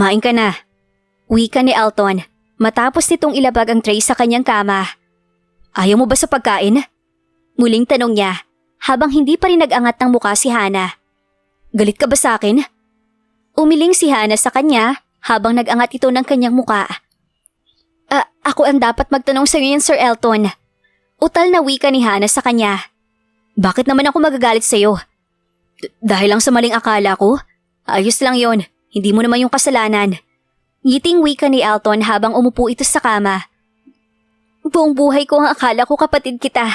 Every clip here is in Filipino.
Kumain ka na. Wika ni Elton matapos nitong ilabag ang tray sa kanyang kama. Ayaw mo ba sa pagkain? Muling tanong niya habang hindi pa rin nag-angat ng muka si Hana. Galit ka ba sa akin? Umiling si Hana sa kanya habang nag-angat ito ng kanyang muka. Ako ang dapat magtanong sa iyo yan, Sir Elton. Utal na wika ni Hana sa kanya. Bakit naman ako magagalit sa iyo? Dahil lang sa maling akala ko? Ayos lang yon, hindi mo naman yung kasalanan. Ngiting wika ni Elton habang umupo ito sa kama. Buong buhay ko ang akala ko kapatid kita.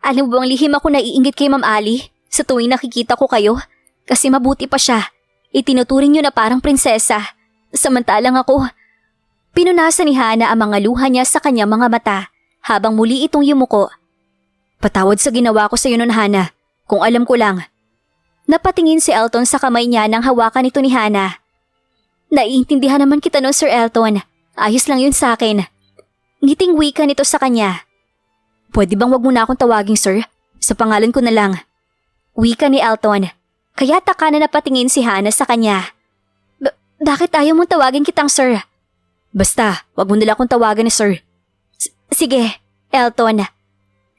Alam mo bang lihim ako naiinggit kay Ma'am Ali sa tuwing nakikita ko kayo? Kasi mabuti pa siya. Itinuturing niyo na parang prinsesa. Samantalang ako. Pinunasan ni Hana ang mga luha niya sa kanyang mga mata habang muli itong yumuko. Patawad sa ginawa ko sa iyo nun, Hana. Kung alam ko lang. Napatingin si Elton sa kamay niya nang hawakan ito ni Hana. Naiintindihan naman kita nun, Sir Elton. Ayos lang yun sa akin. Ngiting wika nito sa kanya. Pwede bang wag mo na akong tawaging sir? Sa pangalan ko na lang. Wika ni Elton. Kaya taka na napatingin si Hana sa kanya. Bakit ayaw mong tawagin kitang sir? Basta, wag mo nila akong tawagan ni sir. Sige, Elton.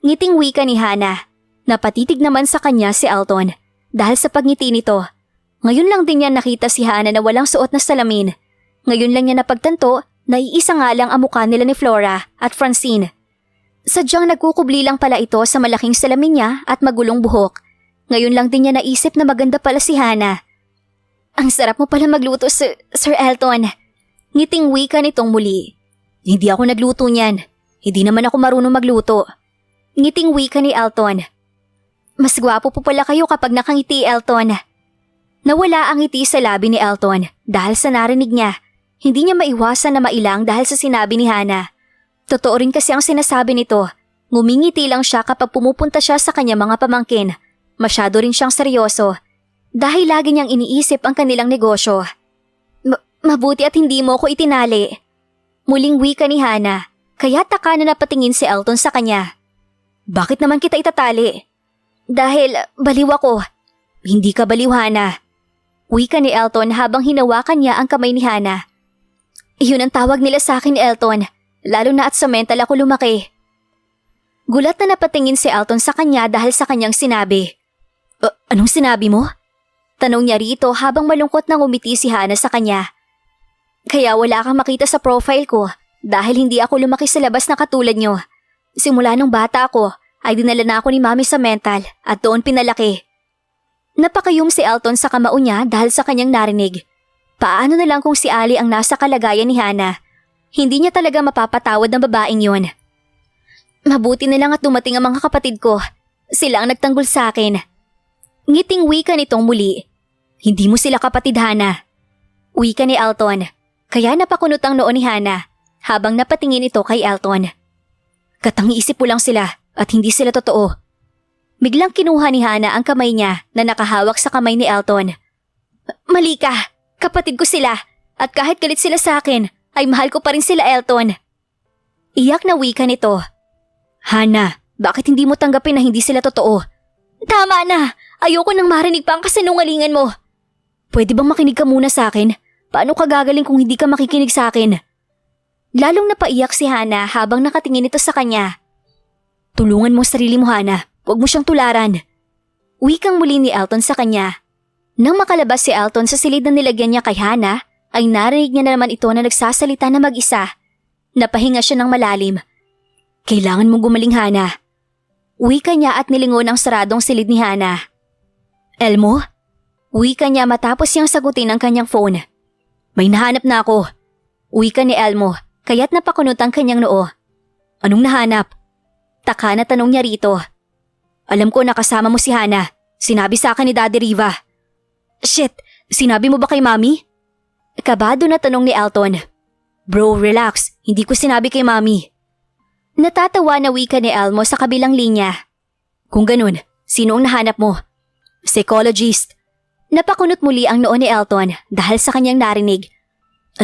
Ngiting wika ni Hana. Napatitig naman sa kanya si Elton. Dahil sa pagngiti nito. Ngayon lang din niya nakita si Hana na walang suot na salamin. Ngayon lang niya napagtanto na iisa nga lang ang mukha nila ni Flora at Francine. Sadyang nagkukubli lang pala ito sa malaking salamin niya at magulong buhok. Ngayon lang din niya naisip na maganda pala si Hana. Ang sarap mo pala magluto, Sir Elton. Ngiting wika nitong muli. Hindi ako nagluto niyan. Hindi naman ako marunong magluto. Ngiting wika ni Elton. Mas gwapo po pala kayo kapag nakangiti, Elton. Nawala ang ngiti sa labi ni Elton dahil sa narinig niya. Hindi niya maiwasan na mailang dahil sa sinabi ni Hana. Totoo rin kasi ang sinasabi nito. Ngumingiti lang siya kapag pumupunta siya sa kanyang mga pamangkin. Masyado rin siyang seryoso. Dahil lagi niyang iniisip ang kanilang negosyo. Mabuti at hindi mo ko itinali. Muling wika ni Hana. Kaya taka na napatingin si Elton sa kanya. Bakit naman kita itatali? Dahil baliw ako. Hindi ka baliw, Hana. Wika ni Elton habang hinawakan niya ang kamay ni Hana. Iyon ang tawag nila sa akin, Elton. Lalo na at sa mental ako lumaki. Gulat na napatingin si Elton sa kanya dahil sa kanyang sinabi. Anong sinabi mo? Tanong niya rito habang malungkot nang umiti si Hana sa kanya. Kaya wala kang makita sa profile ko dahil hindi ako lumaki sa labas na katulad niyo. Simula nung bata ako ay dinala na ako ni Mami sa mental at doon pinalaki. Napakayong si Elton sa kamao niya dahil sa kanyang narinig. Paano na lang kung si Ali ang nasa kalagayan ni Hana? Hindi niya talaga mapapatawad ng babaeng yon. Mabuti na lang at dumating ang mga kapatid ko. Sila ang nagtanggol sa akin. Ngiting wika nitong muli. Hindi mo sila kapatid, Hana. Wika ni Elton. Kaya napakunot ang noo ni Hana habang napatingin ito kay Elton. Katangiisip mo lang sila at hindi sila totoo. Biglang kinuha ni Hana ang kamay niya na nakahawak sa kamay ni Elton. Mali ka! Kapatid ko sila at kahit galit sila sa akin ay mahal ko pa rin sila, Elton. Iyak na wika nito. Hana, bakit hindi mo tanggapin na hindi sila totoo? Tama na! Ayoko nang marinig pa ang kasinungalingan mo. Pwede bang makinig ka muna sa akin? Paano ka gagaling kung hindi ka makikinig sa akin? Lalong napaiyak si Hana habang nakatingin ito sa kanya. Tulungan mo sarili mo, Hana. Huwag mo siyang tularan. Wikang muli ni Elton sa kanya. Nang makalabas si Elton sa silid na nilagyan niya kay Hana, ay narinig niya na naman ito na nagsasalita na mag-isa. Napahinga siya ng malalim. Kailangan mong gumaling, Hana. Wika niya at nilingon ang saradong silid ni Hana. Elmo? Wika niya matapos siyang sagutin ang kanyang phone. May nahanap na ako. Wika ni Elmo, kaya't napakunot ang kanyang noo. Anong nahanap? Taka na tanong niya rito. Alam ko nakasama mo si Hana. Sinabi sa akin ni Daddy Riva. Shit, sinabi mo ba kay Mami? Kabado na tanong ni Elton. Bro, relax. Hindi ko sinabi kay Mami. Natatawa na wika ni Elmo sa kabilang linya. Kung ganun, sino ang nahanap mo? Psychologist. Napakunot muli ang noo ni Elton dahil sa kanyang narinig.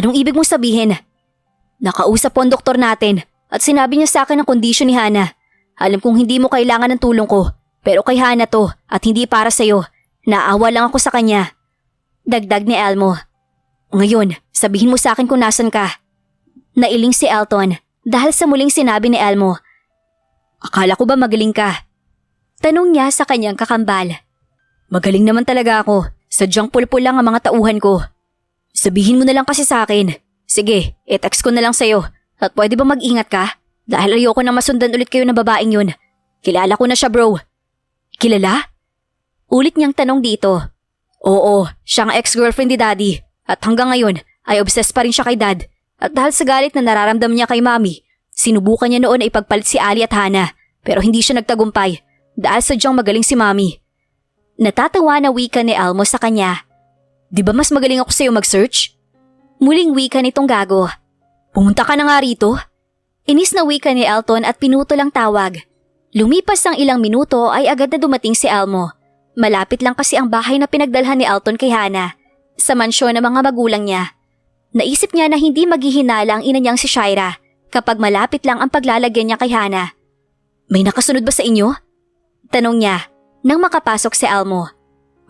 Anong ibig mong sabihin? Nakausap po ang doktor natin at sinabi niya sa akin ang kondisyon ni Hana. Alam kong hindi mo kailangan ng tulong ko, pero kay Hana to at hindi para sa'yo. Naawa lang ako sa kanya. Dagdag ni Elmo. Ngayon, sabihin mo sa akin kung nasan ka. Nailing si Elton dahil sa muling sinabi ni Elmo. Akala ko ba magaling ka? Tanong niya sa kanyang kakambal. Magaling naman talaga ako. Sadyang pulpul lang ang mga tauhan ko. Sabihin mo na lang kasi sa akin. Sige, i-text ko na lang sa'yo. At pwede ba mag-ingat ka? Dahil ayoko na masundan ulit kayo ng babaeng yun. Kilala ko na siya, bro. Kilala? Ulit niyang tanong dito. Oo, siya ang ex-girlfriend ni Daddy. At hanggang ngayon ay obsessed pa rin siya kay Dad. At dahil sa galit na nararamdam niya kay Mami, sinubukan niya noon na ipagpalit si Ali at Hana. Pero hindi siya nagtagumpay dahil sadyang magaling si Mami. Natatawa na wika ni Elmo sa kanya. Di ba mas magaling ako sa'yo mag-search? Muling wika nitong gago. Pumunta ka na nga rito. Inis na wika ni Elton at pinuto lang tawag. Lumipas ang ilang minuto ay agad na dumating si Elmo. Malapit lang kasi ang bahay na pinagdalhan ni Elton kay Hana. Sa mansyon ng mga magulang niya. Naisip niya na hindi maghihinala ang ina niyang si Shaira kapag malapit lang ang paglalagyan niya kay Hana. May nakasunod ba sa inyo? Tanong niya nang makapasok si Elmo.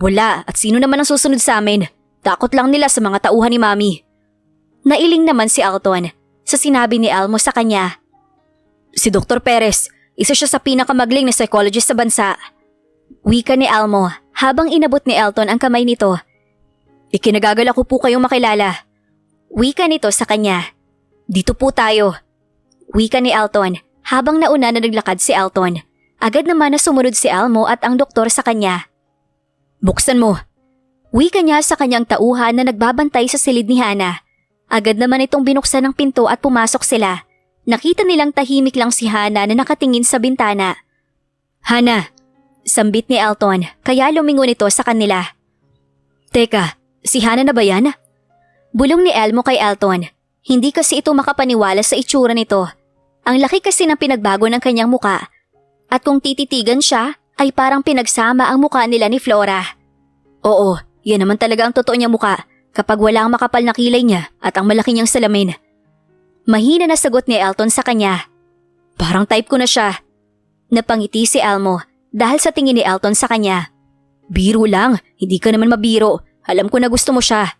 Wala, at sino naman ang susunod sa amin? Takot lang nila sa mga tauhan ni Mami. Nailing naman si Elton sa sinabi ni Elmo sa kanya. Si Dr. Perez, isa siya sa pinakamagaling na psychologist sa bansa. Wika ni Elmo habang inabot ni Elton ang kamay nito. Ikinagagalak ko po kayong makilala. Wika nito sa kanya. Dito po tayo. Wika ni Elton habang nauna na naglakad si Elton. Agad naman na sumunod si Elmo at ang doktor sa kanya. Buksan mo. Wika niya sa kanyang tauhan na nagbabantay sa silid ni Hana. Agad naman itong binuksan ng pinto at pumasok sila. Nakita nilang tahimik lang si Hana na nakatingin sa bintana. Hana, sambit ni Elton kaya lumingon ito sa kanila. Teka, si Hana na ba yan? Bulong ni Elmo kay Elton. Hindi kasi ito makapaniwala sa itsura nito. Ang laki kasi ng pinagbago ng kanyang muka. At kung tititigan siya, ay parang pinagsama ang muka nila ni Flora. Oo, yan naman talaga ang totoo niyang muka kapag wala ang makapal na kilay niya at ang malaki niyang salamin. Mahina na sagot ni Elton sa kanya. Parang type ko na siya. Napangiti si Elmo dahil sa tingin ni Elton sa kanya. Biro lang, hindi ka naman mabiro. Alam ko na gusto mo siya.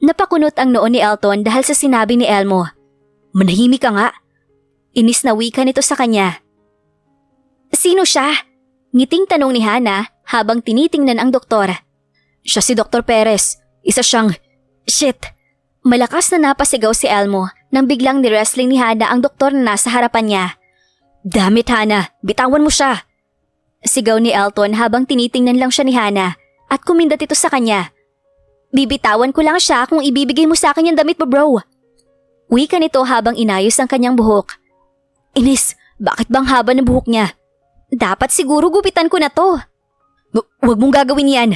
Napakunot ang noon ni Elton dahil sa sinabi ni Elmo. Manahimik ka nga. Inis na wika nito sa kanya. Sino siya? Ngiting tanong ni Hana habang tinitingnan ang doktor. Siya si Dr. Perez. Isa siyang… Shit! Malakas na napasigaw si Elmo nang biglang ni-wrestling ni Hana ang doktor na nasa harapan niya. Damit Hana, bitawan mo siya! Sigaw ni Elton habang tinitingnan lang siya ni Hana at kumindat ito sa kanya. Bibitawan ko lang siya kung ibibigay mo sa akin yung damit mo, bro. Wika nito habang inayos ang kanyang buhok. Inis, bakit bang haba ng buhok niya? Dapat siguro gupitan ko na to. Huwag mong gagawin yan.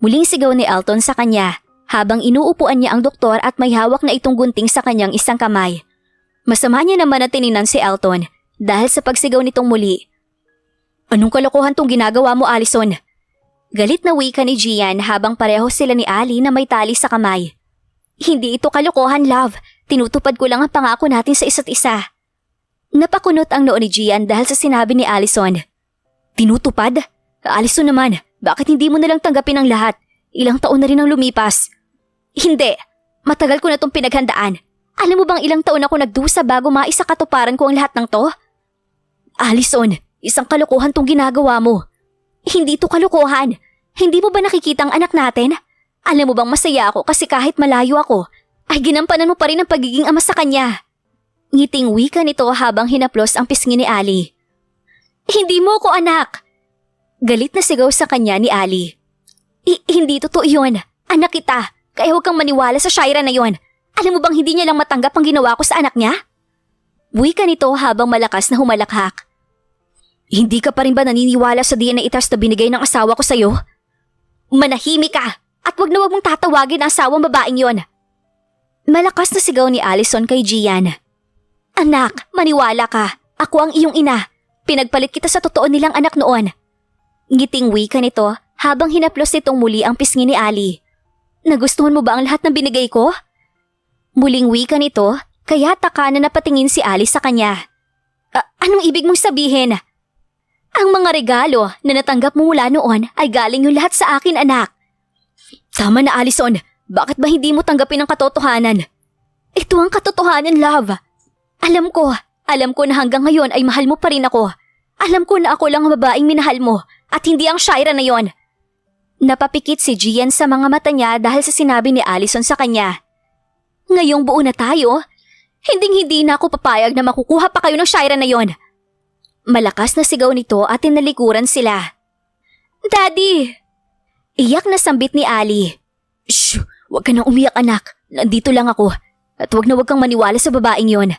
Muling sigaw ni Elton sa kanya habang inuupuan niya ang doktor at may hawak na itong gunting sa kanyang isang kamay. Masama niya naman na tininan si Elton dahil sa pagsigaw nitong muli. Anong kalokohan tong ginagawa mo, Allison? Galit na wika ni Gian habang pareho sila ni Ali na may tali sa kamay. Hindi ito kalokohan, love. Tinutupad ko lang ang pangako natin sa isa't isa. Napakunot ang noo ni Gian dahil sa sinabi ni Allison. Tinutupad? Allison naman, bakit hindi mo nalang tanggapin ang lahat? Ilang taon na rin ang lumipas. Hindi, matagal ko na itong pinaghandaan. Alam mo bang ilang taon ako nagdusa bago maisakatuparan ko ang lahat ng to? Allison, isang kalokohan tong ginagawa mo. Hindi to kalokohan. Hindi mo ba nakikita ang anak natin? Alam mo bang masaya ako kasi kahit malayo ako, ay ginampanan mo pa rin ang pagiging ama sa kanya. Ngiting wika nito habang hinaplos ang pisngi ni Ali. Hindi mo ko anak! Galit na sigaw sa kanya ni Ali. Hindi totoo yun. Anak kita, kaya huwag kang maniwala sa Shaira na yun. Alam mo bang hindi niya lang matanggap ang ginawa ko sa anak niya? Wika nito habang malakas na humalakhak. Hindi ka pa rin ba naniniwala sa DNA test na binigay ng asawa ko sa'yo? Manahimik ka at wag na wag mong tatawagin ang asawang babaeng yon. Malakas na sigaw ni Allison kay Gian. Anak, maniwala ka. Ako ang iyong ina. Pinagpalit kita sa totoo nilang anak noon. Ngiting wika nito habang hinaplos nitong muli ang pisngi ni Ali. Nagustuhan mo ba ang lahat ng binigay ko? Muling wika nito kaya taka na napatingin si Ali sa kanya. Anong ibig mong sabihin? Ang mga regalo na natanggap mo mula noon ay galing yung lahat sa akin, anak. Tama na, Allison. Bakit ba hindi mo tanggapin ang katotohanan? Ito ang katotohanan, love. Alam ko na hanggang ngayon ay mahal mo pa rin ako. Alam ko na ako lang ang babaeng minahal mo at hindi ang Shaira na yon. Napapikit si Gian sa mga mata niya dahil sa sinabi ni Allison sa kanya. Ngayong buo na tayo, hinding-hindi na ako papayag na makukuha pa kayo ng Shaira na yon. Malakas na sigaw nito at tinalikuran sila. Daddy! Iyak na sambit ni Ali. Shh! Huwag ka nang umiyak, anak. Nandito lang ako. At huwag kang maniwala sa babaeng yon.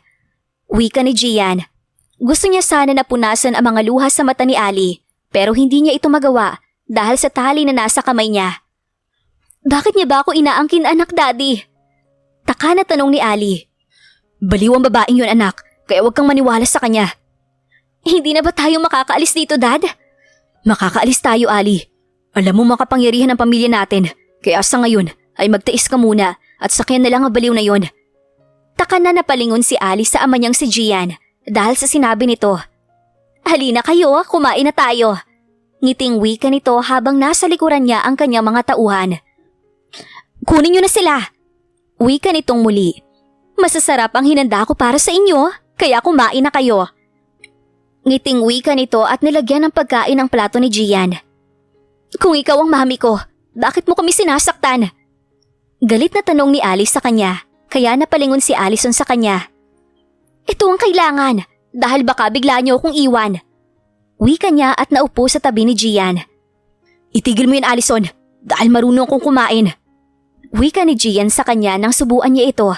Wika ni Gian. Gusto niya sana napunasan ang mga luha sa mata ni Ali, pero hindi niya ito magawa dahil sa tali na nasa kamay niya. Bakit niya ba ako inaangkin, anak, Daddy? Taka na tanong ni Ali. Baliw ang babaeng yon, anak, kaya huwag kang maniwala sa kanya. Hindi na ba tayo makakaalis dito, Dad? Makakaalis tayo, Ali. Alam mo makapangyarihan ang pamilya natin, kaya sa ngayon ay magtiis ka muna at sakyan na lang ang baliw na yon. Taka na napalingon si Ali sa ama niyang si Gian dahil sa sinabi nito. Halina kayo, kumain na tayo. Ngiting wika nito habang nasa likuran niya ang kanyang mga tauhan. Kunin niyo na sila. Wika nitong muli. Masasarap ang hinanda ko para sa inyo, kaya kumain na kayo. Ngiting wika nito at nilagyan ng pagkain ang plato ni Gian. Kung ikaw ang mami ko, bakit mo kami sinasaktan? Galit na tanong ni Alice sa kanya, kaya napalingon si Allison sa kanya. Ito ang kailangan, dahil baka bigla niyo akong iwan. Wika niya at naupo sa tabi ni Gian. Itigil mo yun, Allison, dahil marunong kong kumain. Wika ni Gian sa kanya nang subuan niya ito.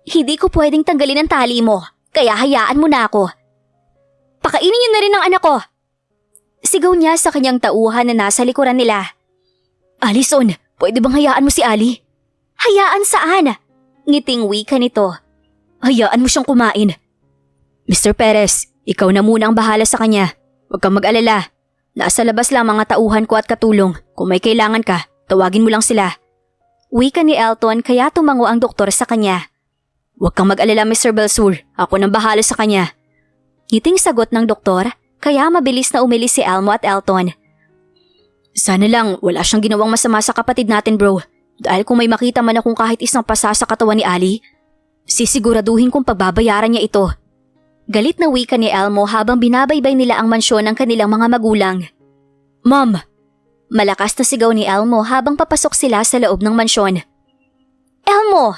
Hindi ko pwedeng tanggalin ang tali mo, kaya hayaan mo na ako. Pakainin niyo na rin ang anak ko. Sigaw niya sa kanyang tauhan na nasa likuran nila. Allison, pwede bang hayaan mo si Ali? Hayaan saan? Ngiting wika nito. Hayaan mo siyang kumain. Mr. Perez, ikaw na muna ang bahala sa kanya. Huwag kang mag-alala. Nasa labas lang mga tauhan ko at katulong. Kung may kailangan ka, tawagin mo lang sila. Wika ni Elton kaya tumango ang doktor sa kanya. Huwag kang mag-alala, Mr. Belsur. Ako nang bahala sa kanya. Ngiting sagot ng doktor, kaya mabilis na umilis si Elmo at Elton. Sana lang wala siyang ginawang masama sa kapatid natin, bro. Dahil kung may makita man akong kahit isang pasa sa katawan ni Ali, sisiguraduhin kong pagbabayaran niya ito. Galit na wika ni Elmo habang binabaybay nila ang mansyon ng kanilang mga magulang. Mom! Malakas na sigaw ni Elmo habang papasok sila sa loob ng mansyon. Elmo!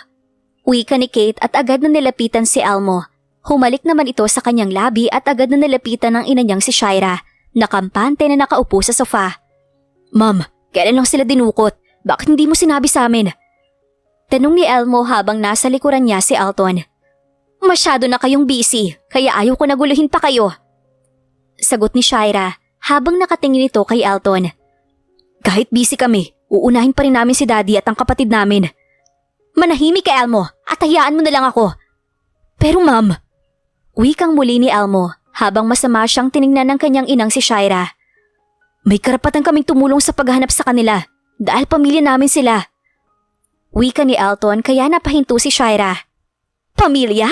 Wika ni Kate at agad na nilapitan si Elmo. Humalik naman ito sa kanyang labi at agad na nilapitan ng ina niyang si Shaira, na kampante na nakaupo sa sofa. Mom, kailan lang sila dinukot? Bakit hindi mo sinabi sa amin? Tanong ni Elmo habang nasa likuran niya si Elton. Masyado na kayong busy, kaya ayaw ko naguluhin pa kayo. Sagot ni Shaira habang nakatingin ito kay Elton. Kahit busy kami, uunahin pa rin namin si Daddy at ang kapatid namin. Manahimik ka, Elmo, at hayaan mo na lang ako. Pero ma'am, wikang muli ni Elmo habang masama siyang tiningnan ng kanyang inang si Shaira. May karapatan kaming tumulong sa paghahanap sa kanila dahil pamilya namin sila. Wika ni Elton kaya napahinto si Shaira. Pamilya?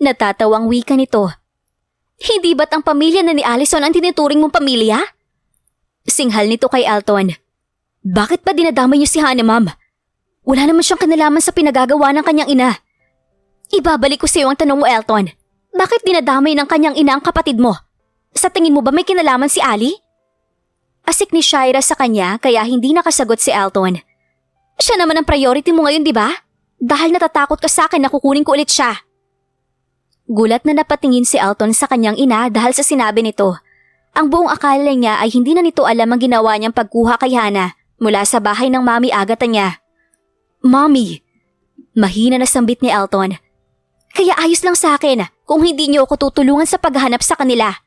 Natatawang wika nito. Hindi ba't ang pamilya na ni Allison ang tinuturing mong pamilya? Singhal nito kay Elton. Bakit ba dinadamay niyo si Hannah, ma'am? Wala naman siyang kinalaman sa pinagagawa ng kanyang ina. Ibabalik ko sa iyo ang tanong mo, Elton. Bakit dinadamay ng kanyang ina ang kapatid mo? Sa tingin mo ba may kinalaman si Ali? Asik ni Shaira sa kanya kaya hindi nakasagot si Elton. Siya naman ang priority mo ngayon, di ba? Dahil natatakot ka sa akin na kukunin ko ulit siya. Gulat na napatingin si Elton sa kanyang ina dahil sa sinabi nito. Ang buong akala niya ay hindi na nito alam ang ginawa niyang pagkuha kay Hannah mula sa bahay ng Mami Agatha niya. Mommy! Mahina na sambit ni Elton. Kaya ayos lang sa akin kung hindi niyo ako tutulungan sa paghanap sa kanila.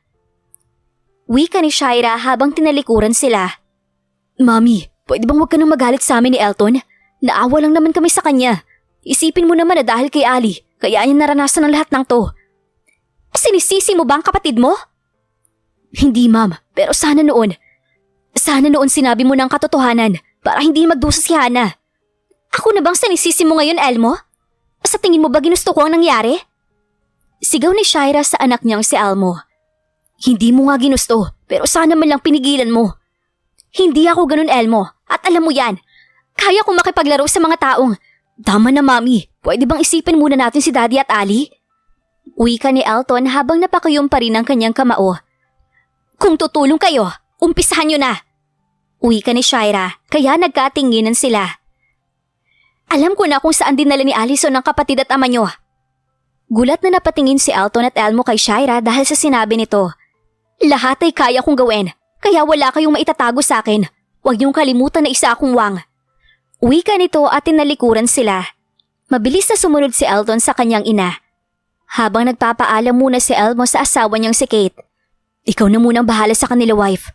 Wika ni Shaira habang tinalikuran sila. Mami, pwede bang huwag ka nang magalit sa amin ni Elton? Naawa lang naman kami sa kanya. Isipin mo naman na dahil kay Ali, kaya niya naranasan ang lahat ng to. Sinisisi mo ba ang kapatid mo? Hindi, ma'am, pero sana noon sinabi mo ng katotohanan para hindi magdusa si Hannah. Ako na bang sinisisi mo ngayon, Elmo? Sa tingin mo ba ginusto ko ang nangyari? Sigaw ni Shaira sa anak niyang si Elmo. Hindi mo nga ginusto, pero sana man lang pinigilan mo. Hindi ako ganun, Elmo, at alam mo yan. Kaya kong makipaglaro sa mga taong. Tama na, Mami. Pwede bang isipin muna natin si Daddy at Ali? Wika ni Elton habang napakayom pa rin ang kanyang kamao. Kung tutulong kayo, umpisahan nyo na. Wika ni Shaira, kaya nagkatinginan sila. Alam ko na kung saan dinala ni Allison ang kapatid at ama nyo. Gulat na napatingin si Elton at Elmo kay Shaira dahil sa sinabi nito. Lahat ay kaya kong gawin, kaya wala kayong maitatago sa akin. Huwag niyong kalimutan na isa akong wang. Wika nito at tinalikuran sila. Mabilis na sumunod si Elton sa kanyang ina. Habang nagpapaalam muna si Elmo sa asawa niyang si Kate. Ikaw na munang bahala sa kanila, wife.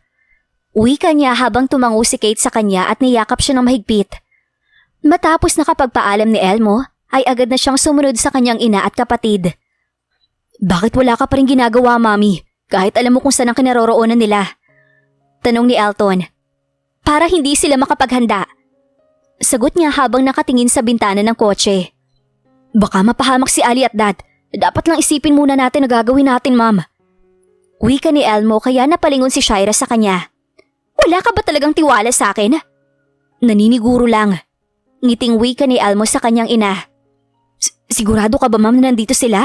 Wika niya habang tumango si Kate sa kanya at niyakap siya ng mahigpit. Matapos nakapagpaalam ni Elmo, ay agad na siyang sumunod sa kanyang ina at kapatid. Bakit wala ka pa rin ginagawa, Mami? Kahit alam mo kung saan ang kinaroroonan nila. Tanong ni Elton. Para hindi sila makapaghanda. Sagot niya habang nakatingin sa bintana ng kotse. Baka mapahamak si Ali at Dad. Dapat lang isipin muna natin na gagawin natin, Ma'am. Wika ni Elmo kaya napalingon si Shaira sa kanya. Wala ka ba talagang tiwala sa akin? Naniniguro lang. Ngiting wika ni Elmo sa kanyang ina. Sigurado ka ba, Ma'am, na nandito sila?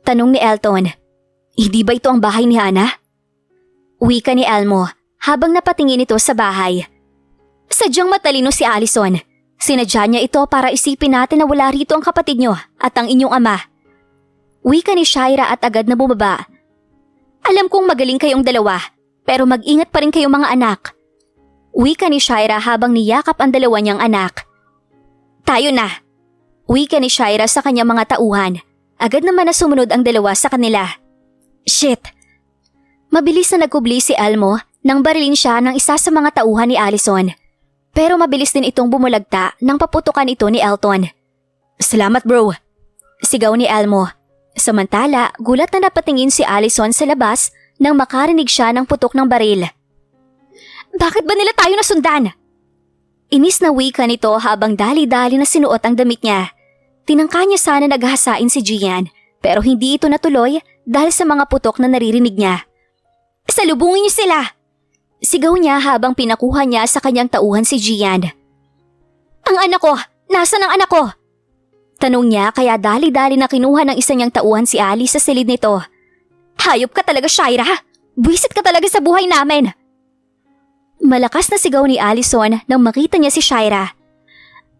Tanong ni Elton. Hindi ba ito ang bahay ni Hana? Wika ni Elmo habang napatingin ito sa bahay. Sadyang matalino si Allison. Sinadya niya ito para isipin natin na wala rito ang kapatid niyo at ang inyong ama. Wika ni Shaira at agad na bumaba. Alam kong magaling kayong dalawa, pero mag-ingat pa rin kayong mga anak. Wika ni Shaira habang niyakap ang dalawa niyang anak. Tayo na. Wika ni Shaira sa kanyang mga tauhan. Agad naman na sumunod ang dalawa sa kanila. Shit! Mabilis na nagkubli si Elmo nang barilin siya ng isa sa mga tauhan ni Allison. Pero mabilis din itong bumulagta nang paputukan ito ni Elton. Salamat, bro! Sigaw ni Elmo. Samantala, gulat na napatingin si Allison sa labas nang makarinig siya ng putok ng baril. Bakit ba nila tayo nasundan? Inis na wika nito habang dali-dali na sinuot ang damit niya. Tinangka niya sana naghahasain si Gian pero hindi ito natuloy dahil sa mga putok na naririnig niya. Salubungin niyo sila! Sigaw niya habang pinakuha niya sa kanyang tauhan si Gian. Ang anak ko! Nasaan ang anak ko? Tanong niya kaya dali-dali na kinuha ng isa niyang tauhan si Ali sa silid nito. Hayop ka talaga, Shaira! Buwisit ka talaga sa buhay namin! Malakas na sigaw ni Allison nang makita niya si Shaira.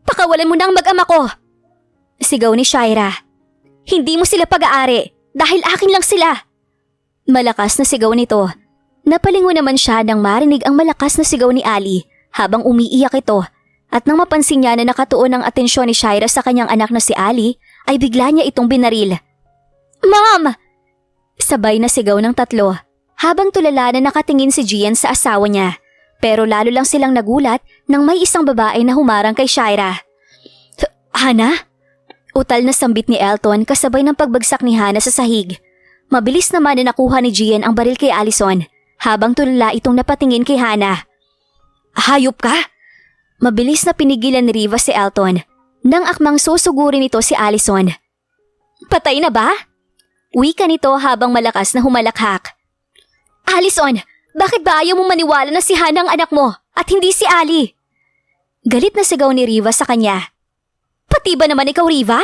Pakawalan mo na ang mag-ama ko! Sigaw ni Shaira. Hindi mo sila pag-aari dahil akin lang sila! Malakas na sigaw nito. Napalingon naman siya nang marinig ang malakas na sigaw ni Ali habang umiiyak ito. At nang mapansin niya na nakatuon ang atensyon ni Shaira sa kanyang anak na si Ali, ay bigla niya itong binaril. Mom! Sabay na sigaw ng tatlo, habang tulala na nakatingin si Gian sa asawa niya. Pero lalo lang silang nagulat nang may isang babae na humarang kay Shaira. Hana? Utal na sambit ni Elton kasabay ng pagbagsak ni Hana sa sahig. Mabilis naman na nakuha ni Gian ang baril kay Allison, habang tulala itong napatingin kay Hana. Hayop ka! Mabilis na pinigilan ni Riva si Elton nang akmang susugurin ito si Allison. Patay na ba? Wika nito habang malakas na humalakhak. Allison, bakit ba ayaw mong maniwala na si Hana ang anak mo at hindi si Ali? Galit na sigaw ni Riva sa kanya. Pati ba naman ikaw, Riva?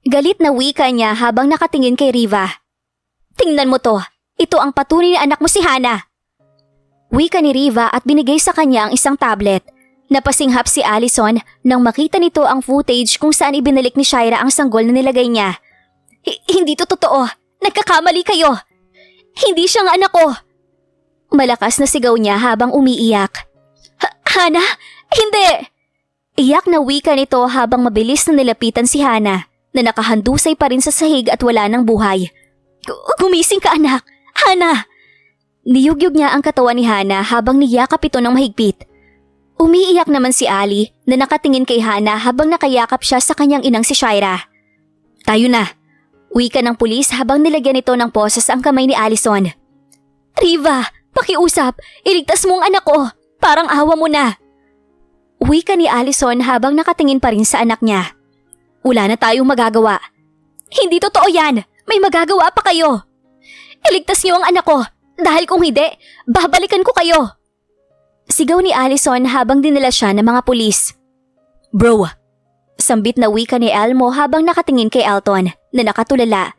Galit na wika niya habang nakatingin kay Riva. Tingnan mo to, ito ang patunay ni anak mo si Hana. Wika ni Riva at binigay sa kanya ang isang tablet. Napasinghap si Allison nang makita nito ang footage kung saan ibinalik ni Shaira ang sanggol na nilagay niya. Hindi to totoo. Nagkakamali kayo. Hindi siya ang anak ko. Malakas na sigaw niya habang umiiyak. Hana? Hindi! Iyak na wika nito habang mabilis na nilapitan si Hana na nakahandusay pa rin sa sahig at wala ng buhay. Gumising ka, anak! Hana! Niyugyug niya ang katawan ni Hana habang niyakap ito ng mahigpit. Umiiyak naman si Ali na nakatingin kay Hana habang nakayakap siya sa kanyang inang si Shaira. Tayo na! Wika ng pulis habang nilagyan ito ng poses ang kamay ni Allison. Riva! Pakiusap! Iligtas mo ang anak ko! Parang awa mo na! Wika ni Allison habang nakatingin pa rin sa anak niya. Wala na tayong magagawa. Hindi totoo yan! May magagawa pa kayo! Iligtas niyo ang anak ko! Dahil kung hindi, babalikan ko kayo! Sigaw ni Allison habang dinala siya ng mga pulis. Bro! Sambit na wika ni Elmo habang nakatingin kay Alton na nakatulala.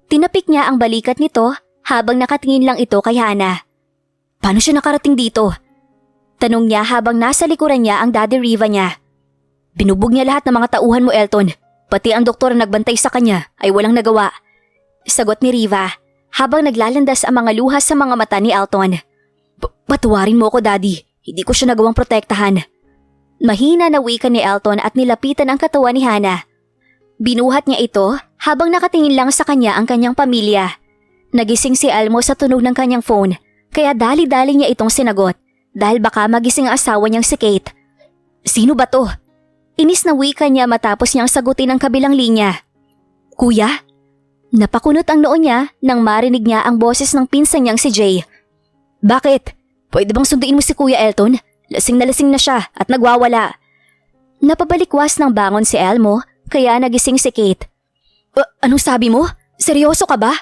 Tinapik niya ang balikat nito habang nakatingin lang ito kay Hana. Paano siya nakarating dito? Tanong niya habang nasa likuran niya ang Daddy Riva niya. Binubog niya lahat ng mga tauhan mo, Elton. Pati ang doktor na nagbantay sa kanya ay walang nagawa. Sagot ni Riva habang naglalandas ang mga luha sa mga mata ni Elton. Patawarin mo ako, Daddy. Hindi ko siya nagawang protektahan. Mahina na wika ni Elton at nilapitan ang katawan ni Hana. Binuhat niya ito habang nakatingin lang sa kanya ang kanyang pamilya. Nagising si Elmo sa tunog ng kanyang phone kaya dali-dali niya itong sinagot dahil baka magising ang asawa niyang si Kate. Sino ba to? Inis na wika niya matapos niyang sagutin ang kabilang linya. Kuya? Napakunot ang noo niya nang marinig niya ang boses ng pinsan niyang si Jay. Bakit? Pwede bang sunduin mo si Kuya Elton? Lasing na siya at nagwawala. Napabalikwas ng bangon si Elmo kaya nagising si Kate. Anong sabi mo? Seryoso ka ba?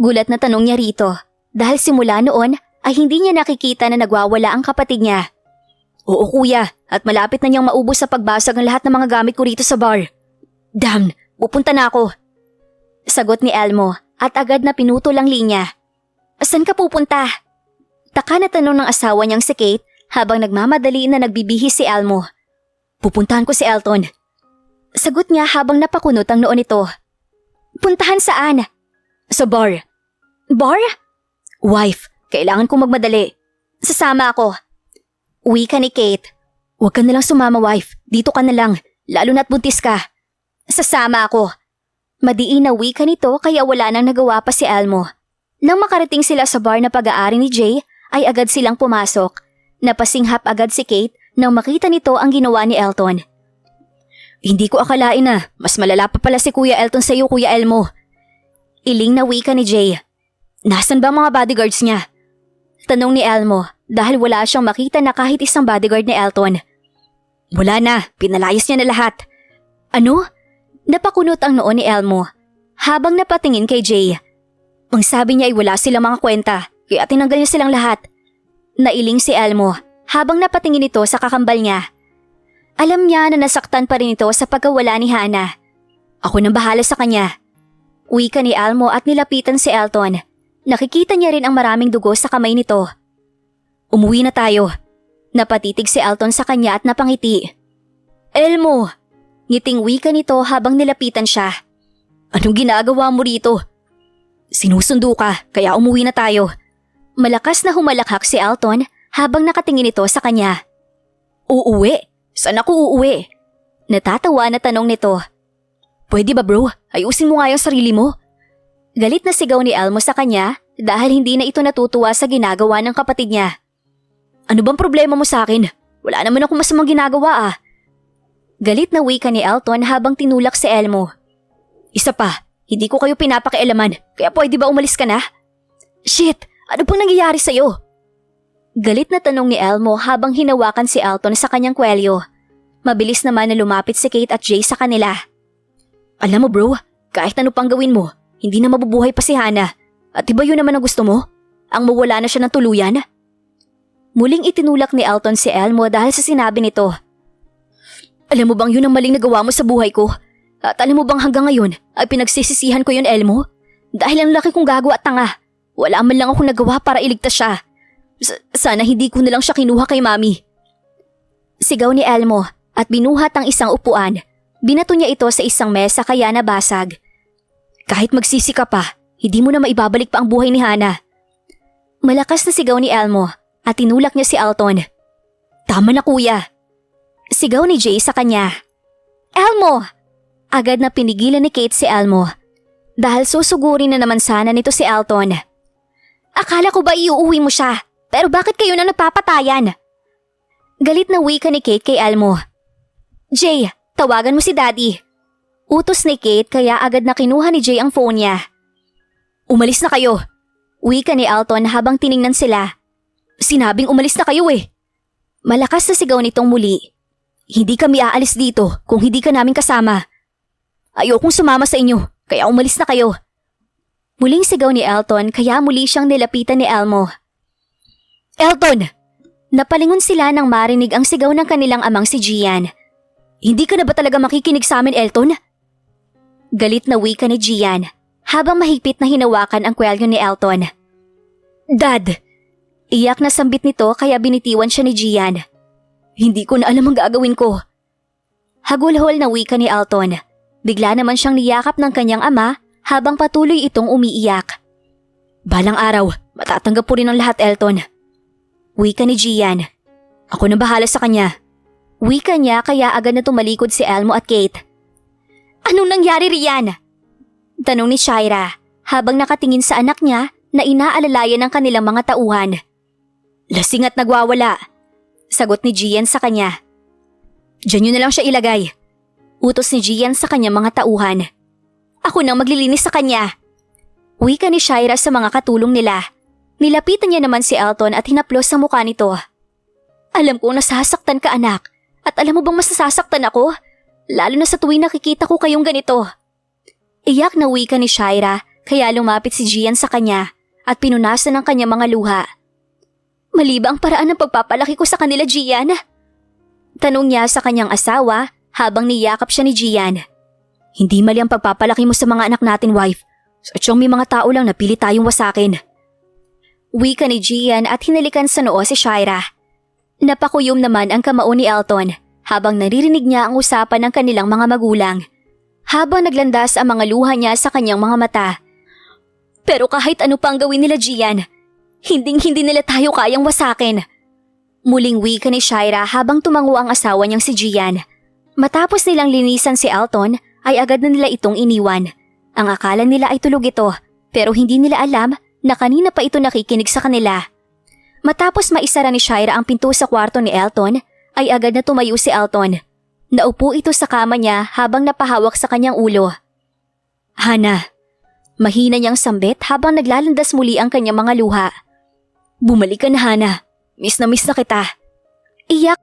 Gulat na tanong niya rito dahil simula noon ay hindi niya nakikita na nagwawala ang kapatid niya. Oo kuya, at malapit na niyang maubos sa pagbasag ang lahat ng mga gamit ko rito sa bar. Damn, pupunta na ako. Sagot ni Elmo at agad na pinutol ang linya. Saan ka pupunta? Taka na tanong ng asawa niyang si Kate habang nagmamadali na nagbibihis si Elmo. Pupuntahan ko si Elton. Sagot niya habang napakunot ang noo nito. Puntahan saan? Sa bar. Bar? Wife, kailangan kong magmadali. Sasama ako. Wika ni Kate. Huwag ka nalang sumama, wife. Dito ka na lang, lalo na't buntis ka. Sasama ako. Madiin na wika nito kaya wala nang nagawa pa si Elmo. Nang makarating sila sa bar na pag-aari ni Jay, ay agad silang pumasok. Napasinghap agad si Kate nang makita nito ang ginawa ni Elton. Hindi ko akalain na mas malala pa pala si Kuya Elton sa iyo, Kuya Elmo. Iling na wika ni Jay. Nasaan ba ang mga bodyguards niya? Tanong ni Elmo dahil wala siyang makita na kahit isang bodyguard ni Elton. Wala na, pinalayas niya na lahat. Ano? Napakunot ang noo ni Elmo habang napatingin kay Jay. Ang sabi niya ay wala silang mga kwenta kaya tinanggal niya silang lahat. Nailing si Elmo habang napatingin ito sa kakambal niya. Alam niya na nasaktan pa rin ito sa pagkawala ni Hana. Ako nang bahala sa kanya. Wika ni Elmo at nilapitan si Elton. Nakikita niya rin ang maraming dugo sa kamay nito. Umuwi na tayo. Napatitig si Elton sa kanya at napangiti. Elmo! Ngiting wika nito habang nilapitan siya. Anong ginagawa mo rito? Sinusundo ka, kaya umuwi na tayo. Malakas na humalakhak si Elton habang nakatingin ito sa kanya. Uuwi? Saan ako uuwi? Natatawa na tanong nito. Pwede ba bro? Ayusin mo nga yung sarili mo. Galit na sigaw ni Elmo sa kanya dahil hindi na ito natutuwa sa ginagawa ng kapatid niya. Ano bang problema mo sa akin? Wala naman akong masamang ginagawa ah. Galit na wika ni Elton habang tinulak si Elmo. Isa pa, hindi ko kayo pinapakialaman kaya pwede ba umalis ka na? Shit! Ano bang nangyayari sa'yo? Galit na tanong ni Elmo habang hinawakan si Elton sa kanyang kwelyo. Mabilis naman na lumapit si Kate at Jay sa kanila. Alam mo bro, kahit ano pang gawin mo, hindi na mabubuhay pa si Hana. At iba yun naman ang gusto mo? Ang mawala na siya ng tuluyan? Muling itinulak ni Elton si Elmo dahil sa sinabi nito. Alam mo bang yun ang maling nagawa mo sa buhay ko? At alam mo bang hanggang ngayon ay pinagsisisihan ko yun, Elmo? Dahil ang laki kong gago at tanga. Wala man lang akong nagawa para iligtas siya. Sana hindi ko na lang siya kinuha kay Mami. Sigaw ni Elmo at binuhat ang isang upuan. Binato niya ito sa isang mesa kaya nabasag. Kahit magsisi ka pa, hindi mo na maibabalik pa ang buhay ni Hana. Malakas na sigaw ni Elmo at tinulak niya si Elton. Tama na kuya. Sigaw ni Jay sa kanya. Elmo! Agad na pinigilan ni Kate si Elmo. Dahil susugurin na naman sana nito si Elton. Akala ko ba iuuwi mo siya? Pero bakit kayo na nagpapatayan? Galit na wika ni Kate kay Elmo. Jay, tawagan mo si Daddy. Utos ni Kate kaya agad na kinuha ni Jay ang phone niya. Umalis na kayo. Wika ni Elton habang tiningnan sila. Sinabing umalis na kayo eh. Malakas na sigaw nitong muli. Hindi kami aalis dito kung hindi ka namin kasama. Ayokong sumama sa inyo kaya umalis na kayo. Muling sigaw ni Elton kaya muli siyang nilapitan ni Elmo. Elton! Napalingon sila nang marinig ang sigaw ng kanilang amang si Gian. Hindi ka na ba talaga makikinig sa amin, Elton? Galit na wika ni Gian habang mahigpit na hinawakan ang kwelyo ni Elton. Dad! Iyak na sambit nito kaya binitiwan siya ni Gian. Hindi ko na alam ang gagawin ko. Hagulhol na wika ni Elton. Bigla naman siyang niyakap ng kanyang ama habang patuloy itong umiiyak. Balang araw, matatanggap po rin ang lahat, Elton. Wika ni Gian. Ako na bahala sa kanya. Wika niya kaya agad na tumalikod si Elmo at Kate. Anong nangyari riyan? Tanong ni Shaira habang nakatingin sa anak niya na inaalalayan ng kanilang mga tauhan. Lasing at nagwawala. Sagot ni Gian sa kanya. Diyan yun na lang siya ilagay. Utos ni Gian sa kanyang mga tauhan. Ako nang maglilinis sa kanya. Wika ni Shaira sa mga katulong nila. Nilapitan niya naman si Elton at hinaplos ang mukha nito. Alam kong nasasaktan ka, anak. At alam mo bang masasaktan ako? Lalo na sa tuwing nakikita ko kayong ganito. Iyak na wika ni Shaira kaya lumapit si Gian sa kanya at pinunasan ng kanyang mga luha. Mali ba ang paraan ng pagpapalaki ko sa kanila, Gian? Tanong niya sa kanyang asawa habang niyakap siya ni Gian. Hindi mali ang pagpapalaki mo sa mga anak natin, wife. Sadyang may mga tao lang na pili tayong wasakin. Wika ni Gian at hinalikan sa noo si Shaira. Napakuyom naman ang kamao ni Elton habang naririnig niya ang usapan ng kanilang mga magulang. Habang naglandas ang mga luha niya sa kanyang mga mata. Pero kahit ano pang gawin nila, Gian, hindi nila tayo kayang wasakin. Muling wika ni Shaira habang tumango ang asawa niyang si Gian. Matapos nilang linisan si Elton ay agad na nila itong iniwan. Ang akala nila ay tulog ito pero hindi nila alam na kanina pa ito nakikinig sa kanila. Matapos maisara ni Shaira ang pinto sa kwarto ni Elton ay agad na tumayo si Elton. Naupo ito sa kama niya habang napahawak sa kanyang ulo. Hana, mahina niyang sambit habang naglalandas muli ang kanyang mga luha. Bumalik ka na, Hana. Miss na kita. Iyak